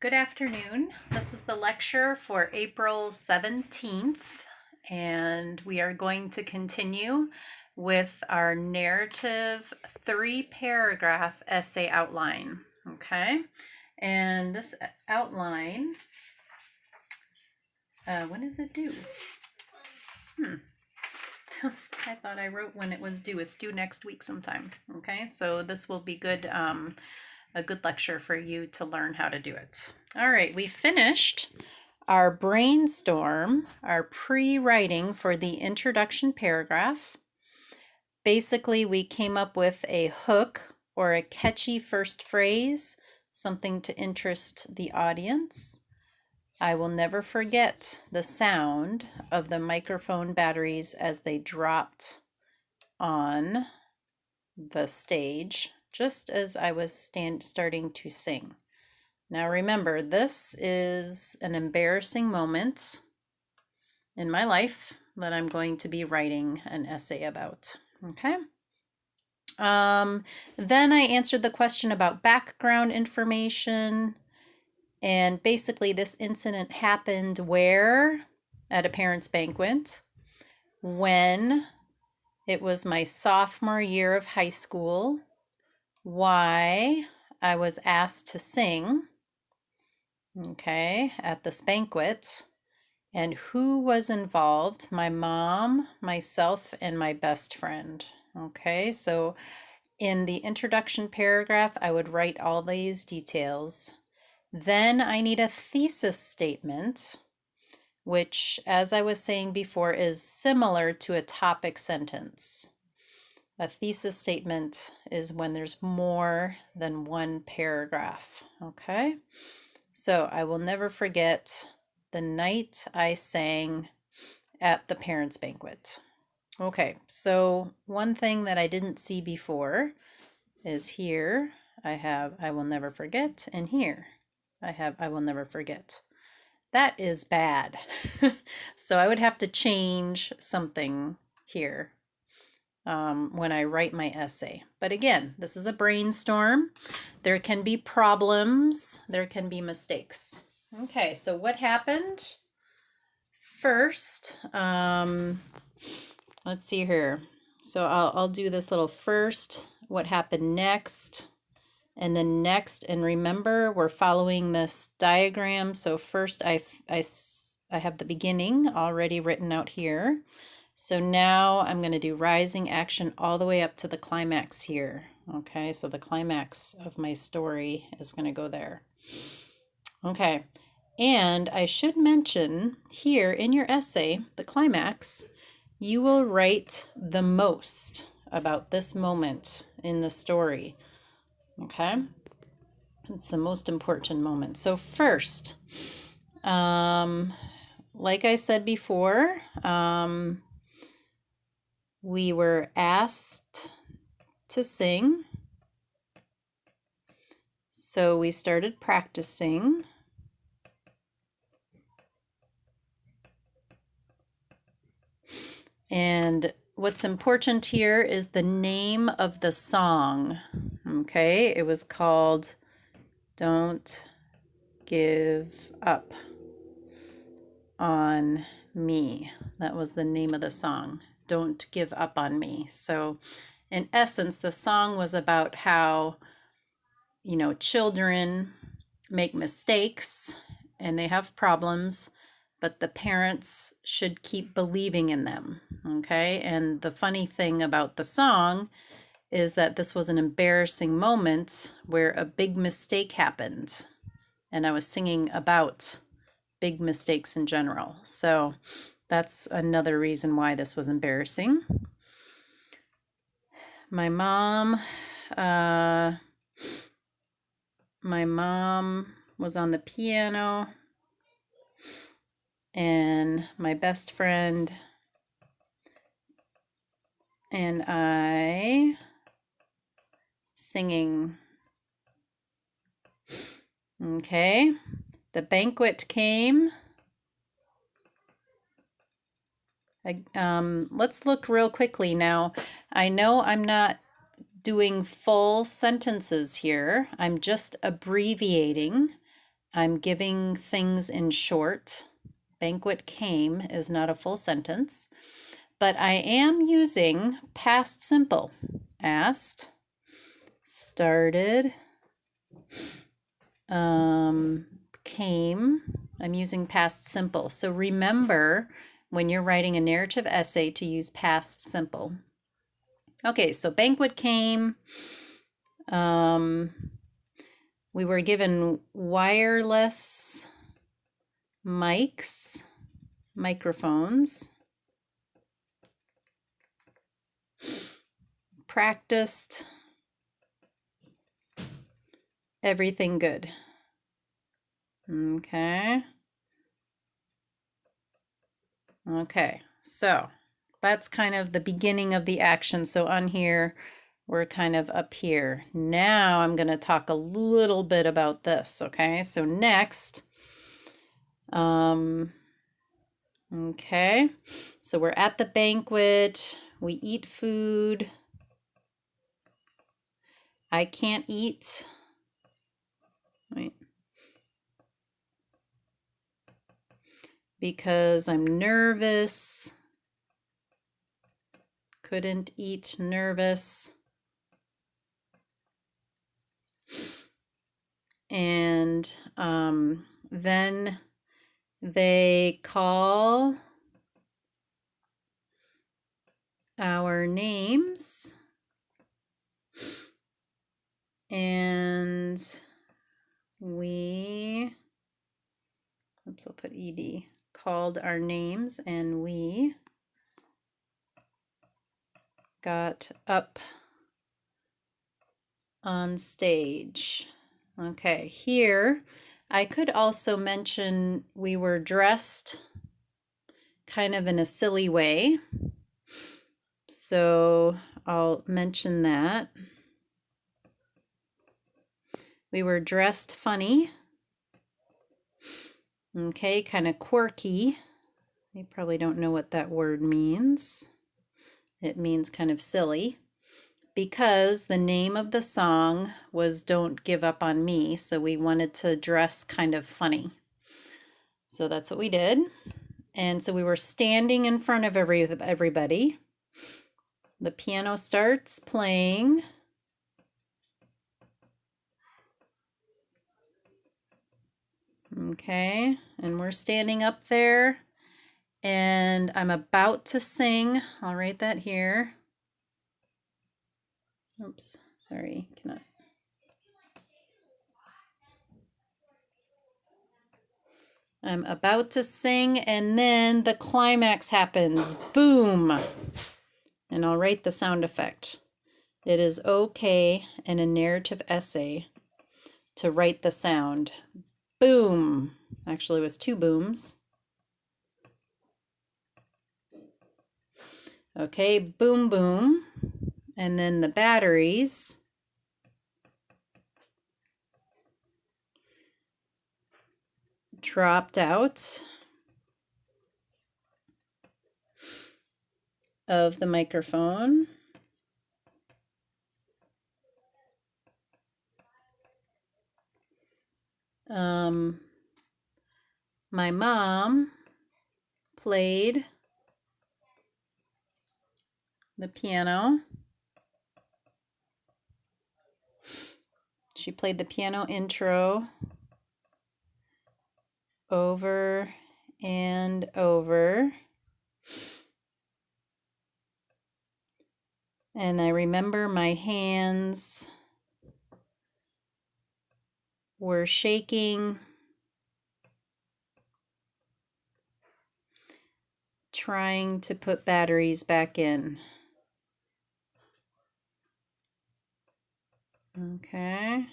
Good afternoon. This is the lecture for April 17th, and we are going to continue with our narrative 3-paragraph essay outline. Okay, and this outline, when is it due? I thought I wrote when it was due. It's due next week sometime. Okay, so this will be good. A good lecture for you to learn how to do it. All right, we finished our brainstorm, our pre-writing for the introduction paragraph. Basically, we came up with a hook or a catchy first phrase, something to interest the audience. I will never forget the sound of the microphone batteries as they dropped on the stage just as I was starting to sing. Now remember, this is an embarrassing moment in my life that I'm going to be writing an essay about. Okay. Then I answered the question about background information. And basically this incident happened where? At a parents' banquet. When? It was my sophomore year of high school. Why? I was asked to sing, okay, at this banquet. And who was involved? My mom, myself, and my best friend. Okay, so in the introduction paragraph, I would write all these details. Then I need a thesis statement, which, as I was saying before, is similar to a topic sentence. A thesis statement is when there's more than one paragraph, okay? So I will never forget the night I sang at the parents' banquet. Okay, so one thing that I didn't see before is here I have I will never forget, and here I have I will never forget. That is bad. So I would have to change something here when I write my essay. But again, this is a brainstorm. There can be problems. There can be mistakes. Okay, so what happened? First, let's see here. So I'll do this little first, what happened next, and then next. And remember, we're following this diagram. So first I have the beginning already written out here. So now I'm going to do rising action all the way up to the climax here. Okay, so the climax of my story is going to go there. Okay, and I should mention here in your essay, the climax, you will write the most about this moment in the story. Okay, it's the most important moment. So first, like I said before, we were asked to sing, so we started practicing. And what's important here is the name of the song. Okay, it was called Don't Give Up on Me. That was the name of the song. Don't Give Up on Me. So in essence, the song was about how, you know, children make mistakes and they have problems, but the parents should keep believing in them, okay? And the funny thing about the song is that this was an embarrassing moment where a big mistake happened, and I was singing about big mistakes in general. So that's another reason why this was embarrassing. My mom was on the piano, and my best friend and I singing. Okay, the banquet came. Let's look real quickly now. I know I'm not doing full sentences here. I'm just abbreviating. I'm giving things in short. Banquet came is not a full sentence, but I am using past simple. Asked, started, came. I'm using past simple. So remember when you're writing a narrative essay to use past simple. Okay, so banquet came. We were given wireless microphones. Practiced. Everything good. Okay. Okay, so that's kind of the beginning of the action. So on here, we're kind of up here. Now I'm going to talk a little bit about this, okay? So next, okay, so we're at the banquet. We eat food. I can't eat. Wait. Because I'm nervous. Couldn't eat, nervous. And then they call our names. And we, oops, I'll put ED, called our names and we got up on stage. Okay, here I could also mention we were dressed kind of in a silly way. So I'll mention that. We were dressed funny. Okay, kind of quirky. You probably don't know what that word means. It means kind of silly. Because the name of the song was Don't Give Up on Me, so we wanted to dress kind of funny. So that's what we did. And so we were standing in front of everybody. The piano starts playing. Okay, and we're standing up there. And I'm about to sing. I'll write that here. Oops, sorry, cannot. I'm about to sing, and then the climax happens. Boom! And I'll write the sound effect. It is okay in a narrative essay to write the sound. Boom! Actually, it was 2 booms. Okay, boom, boom. And then the batteries. Dropped out of the microphone. My mom played the piano. She played the piano intro over and over. And I remember my hands were shaking, trying to put batteries back in. Okay.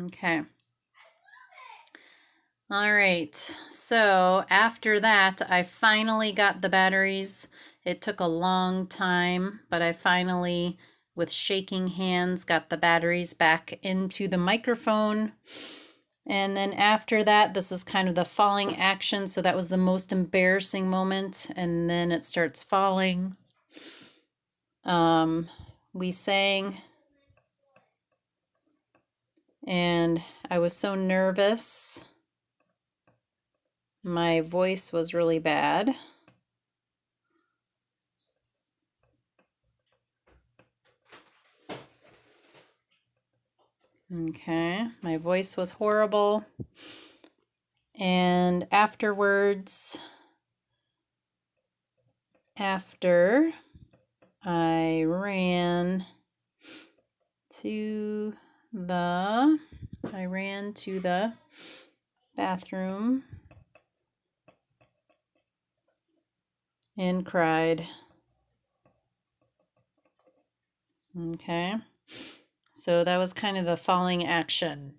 Okay. All right, so after that, I finally got the batteries. It took a long time, but I finally, with shaking hands, got the batteries back into the microphone. And then after that, this is kind of the falling action. So that was the most embarrassing moment. And then it starts falling. we sang, and I was so nervous. My voice was really bad. Okay, my voice was horrible. And afterwards, after I ran to the bathroom and cried. Okay, so that was kind of the falling action.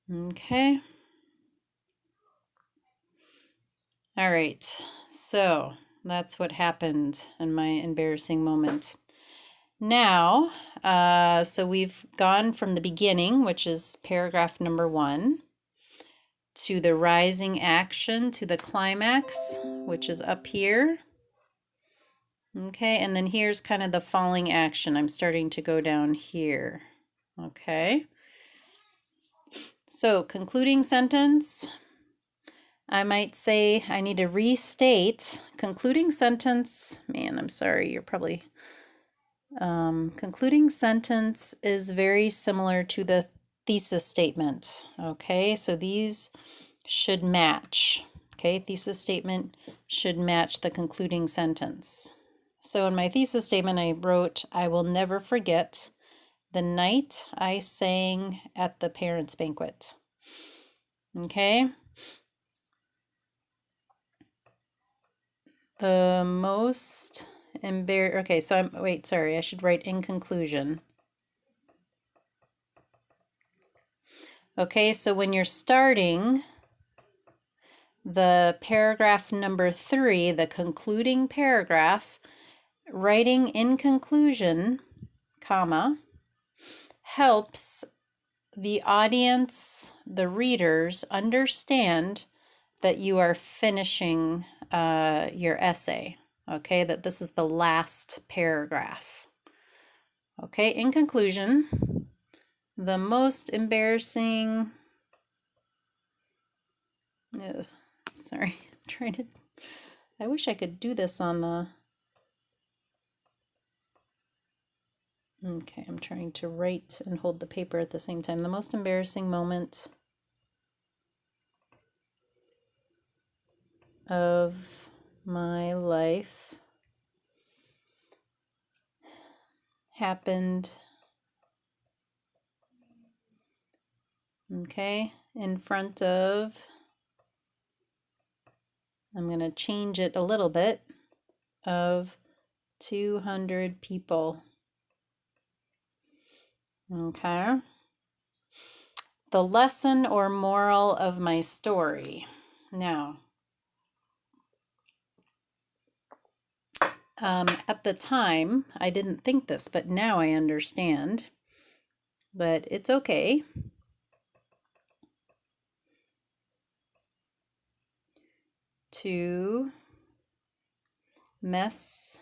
Okay. All right, so that's what happened in my embarrassing moment. Now, so we've gone from the beginning, which is paragraph number 1, to the rising action, to the climax, which is up here. Okay, and then here's kind of the falling action. I'm starting to go down here. Okay. So, concluding sentence. I might say I need to restate concluding sentence. Man, I'm sorry, you're probably... concluding sentence is very similar to the thesis statement. Okay, so these should match. Okay, thesis statement should match the concluding sentence. So in my thesis statement, I wrote, I will never forget the night I sang at the parents' banquet. Okay. The most okay, so wait, sorry, I should write in conclusion. Okay, so when you're starting the paragraph number 3, the concluding paragraph, writing in conclusion, comma, helps the audience, the readers, understand that you are finishing your essay, okay, that this is the last paragraph. Okay, in conclusion, the most embarrassing, sorry, I'm trying to, I wish I could do this on the, okay, I'm trying to write and hold the paper at the same time. The most embarrassing moment of my life happened, okay, in front of, I'm going to change it a little bit, of 200 people. Okay. The lesson or moral of my story. Now, at the time, I didn't think this, but now I understand that it's okay to mess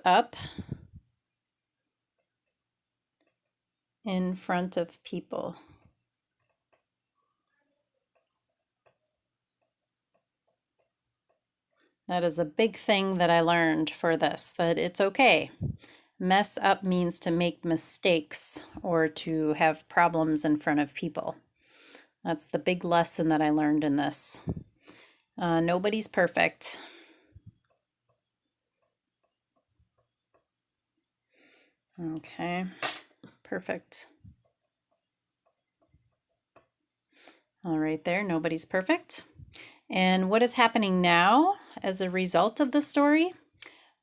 up in front of people. That is a big thing that I learned for this, that it's okay. Mess up means to make mistakes or to have problems in front of people. That's the big lesson that I learned in this. Nobody's perfect. Okay, perfect. All right there, nobody's perfect. And what is happening now as a result of the story?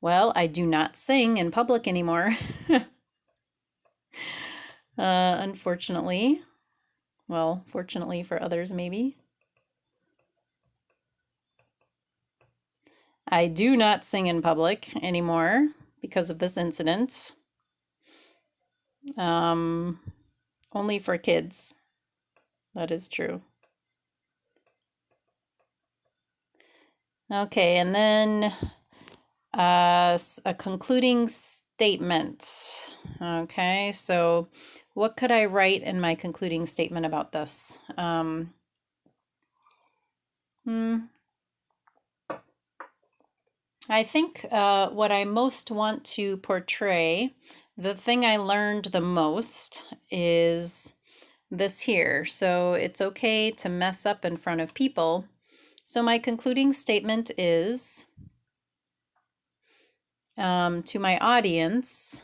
Well, I do not sing in public anymore. Unfortunately. Well, fortunately for others, maybe. I do not sing in public anymore because of this incident. Only for kids. That is true. Okay, and then a concluding statement. Okay, so what could I write in my concluding statement about this? I think what I most want to portray, the thing I learned the most is this here. So it's okay to mess up in front of people. So my concluding statement is to my audience,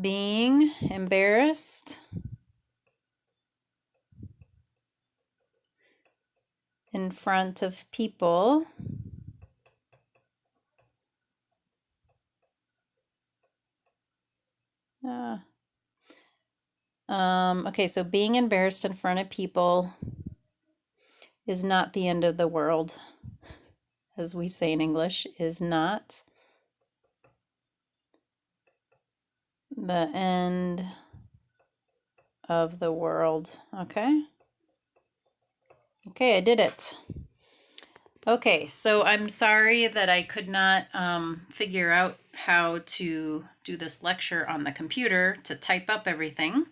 being embarrassed in front of people okay, so being embarrassed in front of people is not the end of the world, as we say in English, is not the end of the world. Okay? Okay, I did it. Okay, so I'm sorry that I could not figure out how to do this lecture on the computer to type up everything,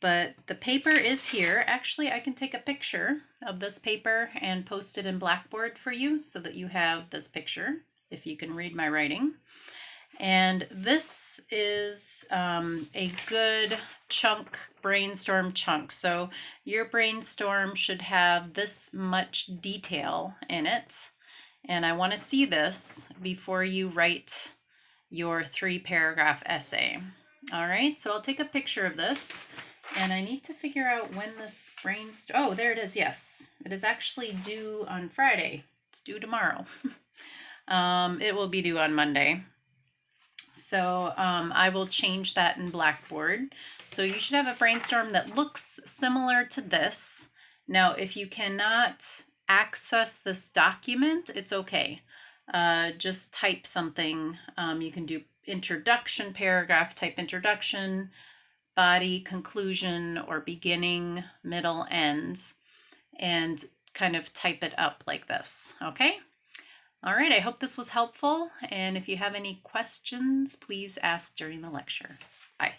but the paper is here. Actually, I can take a picture of this paper and post it in Blackboard for you so that you have this picture if you can read my writing. And this is a good chunk, brainstorm chunk. So your brainstorm should have this much detail in it. And I want to see this before you write your 3-paragraph essay. All right, so I'll take a picture of this. And I need to figure out when this brainstorm, oh, there it is, yes. It is actually due on Friday. It's due tomorrow. It will be due on Monday. So I will change that in Blackboard. So you should have a brainstorm that looks similar to this. Now, if you cannot access this document, it's okay. Just type something. You can do introduction paragraph, type introduction, body, conclusion, or beginning, middle, end, and kind of type it up like this, okay? All right, I hope this was helpful, and if you have any questions, please ask during the lecture. Bye.